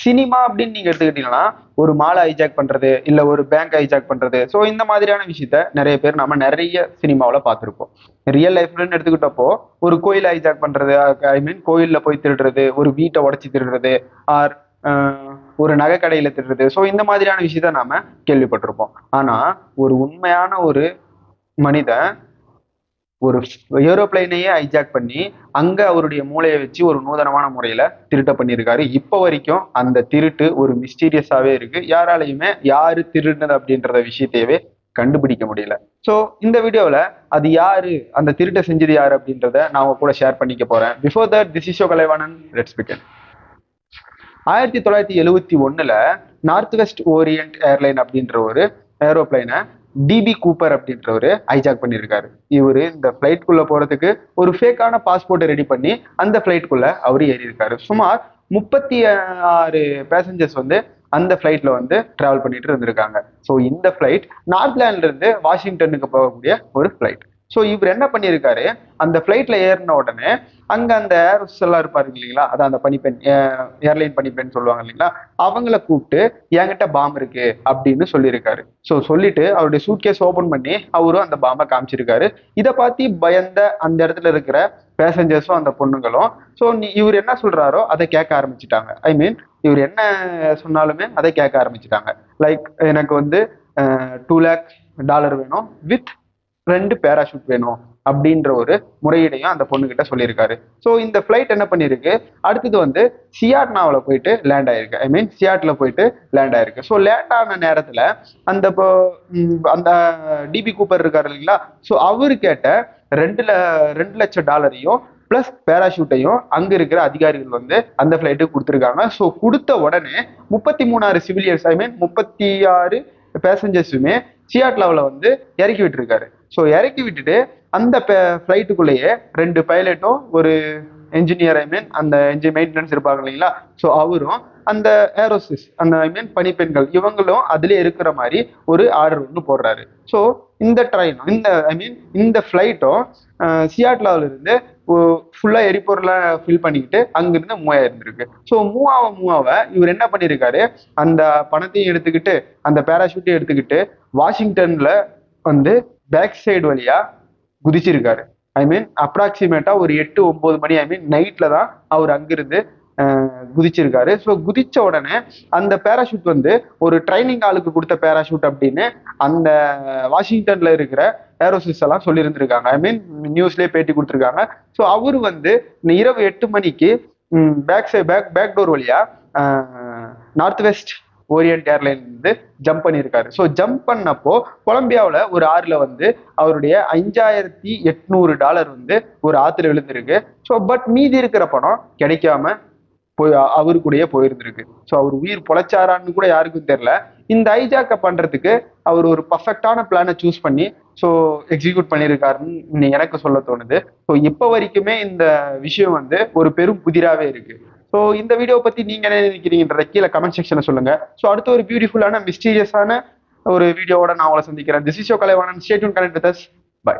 Cinema அப்படின்னு நீங்க எடுத்துக்கிட்டீங்கன்னா ஒரு மாலை ஹைஜாக் பண்றது இல்ல ஒரு பேங்க் ஹைஜாக் பண்றது, ஸோ இந்த மாதிரியான விஷயத்த நிறைய பேர் நம்ம நிறைய சினிமாவில் பார்த்துருப்போம். ரியல் லைஃப்லன்னு எடுத்துக்கிட்டப்போ ஒரு கோயில் ஹைஜாக் பண்றது, ஐ மீன் கோயில்ல போய் திருடுறது, ஒரு வீட்டை உடைச்சி திருடுறது, ஆர் ஒரு நகை கடையில திருடுறது, ஸோ இந்த மாதிரியான விஷயத்த நாம கேள்விப்பட்டிருப்போம். ஆனா ஒரு உண்மையான ஒரு மனிதன் ஒரு ஏரோப்ளைனையே ஹைஜாக் பண்ணி அங்க அவருடைய மூளையை வச்சு ஒரு நூதனமான முறையில திருட்ட பண்ணியிருக்காரு. இப்போ வரைக்கும் அந்த திருட்டு ஒரு மிஸ்டீரியஸாவே இருக்கு. யாராலையுமே யாரு திருடுனது அப்படின்ற விஷயத்தையவே கண்டுபிடிக்க முடியல. ஸோ இந்த வீடியோவில் அது யாரு, அந்த திருட்டை செஞ்சது யாரு அப்படின்றத நான் உங்க கூட ஷேர் பண்ணிக்க போறேன். Before that, this is your Kalaivanan. Let's begin. 1971 North West Orient Airline அப்படின்ற ஒரு ஏரோப்ளைனை டிபி கூப்பர் அப்படின்றவரு ஹைஜாக் பண்ணியிருக்காரு. இவரு இந்த ஃபிளைட்குள்ள போறதுக்கு ஒரு ஃபேக்கான பாஸ்போர்ட்டை ரெடி பண்ணி அந்த ஃபிளைட்குள்ள அவரு ஏறி இருக்காரு. சுமார் 36 பேசஞ்சர்ஸ் வந்து அந்த ஃபிளைட்ல வந்து டிராவல் பண்ணிட்டு இருந்திருக்காங்க. ஸோ இந்த ஃபிளைட் நார்த்லாண்ட்ல இருந்து வாஷிங்டனுக்கு போகக்கூடிய ஒரு ஃபிளைட். ஸோ இவர் என்ன பண்ணியிருக்காரு, அந்த ஃபிளைட்ல ஏறின உடனே அங்க அந்த ஏரோஸ் எல்லாம் இருப்பாரு இல்லைங்களா, அதான் அந்த பனிப்பெண், ஏர்லைன் பனிப்பெண் சொல்லுவாங்க இல்லைங்களா, அவங்கள கூப்பிட்டு என்கிட்ட பாம்பு இருக்கு அப்படின்னு சொல்லியிருக்காரு. ஸோ சொல்லிட்டு அவருடைய சூட்கேஸ் ஓபன் பண்ணி அவரும் அந்த பாம்பை காமிச்சிருக்காரு. இதை பார்த்து பயந்த அந்த இடத்துல இருக்கிற பேசஞ்சர்ஸும் அந்த பொண்ணுங்களும் ஸோ இவர் என்ன சொல்றாரோ அதை கேட்க ஆரம்பிச்சுட்டாங்க. ஐ மீன் இவர் என்ன சொன்னாலுமே அதை கேட்க ஆரம்பிச்சுட்டாங்க. லைக் எனக்கு வந்து $2 lakh வேணும் வித் 2 பேராஷூட் வேணும் அப்படின்ற ஒரு முறையீடையும் அந்த பொண்ணுகிட்ட சொல்லியிருக்காரு. ஸோ இந்த ஃபிளைட் என்ன பண்ணிருக்கு, அடுத்தது வந்து சியாட்னாவில் போயிட்டு லேண்ட் ஆயிருக்கு. ஐ மீன் சியாட்ல போயிட்டு லேண்ட் ஆயிருக்கு. ஸோ லேண்ட் ஆன நேரத்தில் அந்த அந்த டிபி கூப்பர் இருக்காரு இல்லைங்களா, ஸோ அவரு கேட்ட $2 லட்சம் பிளஸ் பேராஷூட்டையும் அங்க இருக்கிற அதிகாரிகள் வந்து அந்த ஃபிளைட்டுக்கு கொடுத்துருக்காங்க. ஸோ கொடுத்த உடனே 33 சிவிலியன்ஸ், ஐ மீன் 36 பேசஞ்சர்ஸுமே சியாட்லாவில் வந்து இறக்கி விட்டுருக்காரு. ஸோ இறக்கி விட்டுட்டு அந்த ஃபிளைட்டுக்குள்ளேயே 2 பைலட்டும் ஒரு என்ஜினியர், ஐ மீன் அந்த என்ஜின் மெயின்டெனன்ஸ் இருப்பாங்க இல்லைங்களா, ஸோ அவரும் அந்த ஏரோசிஸ், அந்த ஐ மீன் பனிப்பெண்கள் இவங்களும் அதுல இருக்கிற மாதிரி ஒரு ஆர்டர் ஒன்று போடுறாரு. ஸோ இந்த ட்ரெயினும் இந்த ஃபிளைட்டும் சியாட்லாவில் இருந்து ஃபுல்லா எரிபொருளை ஃபில் பண்ணிக்கிட்டு அங்கிருந்து மூவ் ஆயிருந்திருக்கு. ஸோ மூவ் இவர் என்ன பண்ணியிருக்காரு, அந்த பணத்தையும் எடுத்துக்கிட்டு அந்த பேராஷூட்டையும் எடுத்துக்கிட்டு வாஷிங்டன்ல வந்து பேக் சைடு வழியா குதிச்சிருக்காரு. ஐ மீன் அப்ராக்சிமேட்டா ஒரு 8-9 மணி, ஐ மீன் நைட்ல தான் அவர் அங்கிருந்து குதிச்சிருக்காரு. ஸோ குதிச்ச உடனே அந்த பேராஷூட் வந்து ஒரு ட்ரைனிங் ஆளுக்கு கொடுத்த பேராஷூட் அப்படின்னு அந்த வாஷிங்டன்ல இருக்கிற ஏரோசிஸ் எல்லாம் சொல்லியிருந்திருக்காங்க. ஐ மீன் நியூஸ்லேயே பேட்டி கொடுத்துருக்காங்க. ஸோ அவரு வந்து இரவு 8 மணிக்கு பேக் டோர் வழியா நார்த் வெஸ்ட் ஓரியன்ட் ஏர்லைன் வந்து ஜம்ப் பண்ணியிருக்காரு. ஸோ ஜம்ப் பண்ணப்போ கொலம்பியாவில் ஒரு ஆறுல வந்து அவருடைய $5800 வந்து ஒரு ஆத்துல விழுந்திருக்கு. ஸோ பட் மீதி இருக்கிற பணம் கிடைக்காம போய் அவரு கூடயே போயிருந்திருக்கு. ஸோ அவர் உயிர் பொழைச்சாரான்னு கூட யாருக்கும் தெரியல. இந்த ஹைஜாக்க பண்றதுக்கு அவர் ஒரு பர்ஃபெக்டான பிளானை சூஸ் பண்ணி ஸோ எக்ஸிக்யூட் பண்ணியிருக்காருன்னு எனக்கு சொல்ல தோணுது. ஸோ இப்போ வரைக்குமே இந்த விஷயம் வந்து ஒரு பெரும் புதிராவே இருக்கு. ஸோ இந்த வீடியோவை பத்தி நீங்க என்ன நினைக்கிறீங்கன்றத கீழே கமெண்ட் செக்ஷன்ல சொல்லுங்க. ஸோ அடுத்த ஒரு பியூட்டிஃபுல்லான மிஸ்டீரியஸான ஒரு வீடியோவோட நான் உங்களை சந்திக்கிறேன். This is your Kalaivanan. Stay tune, connect with us. By.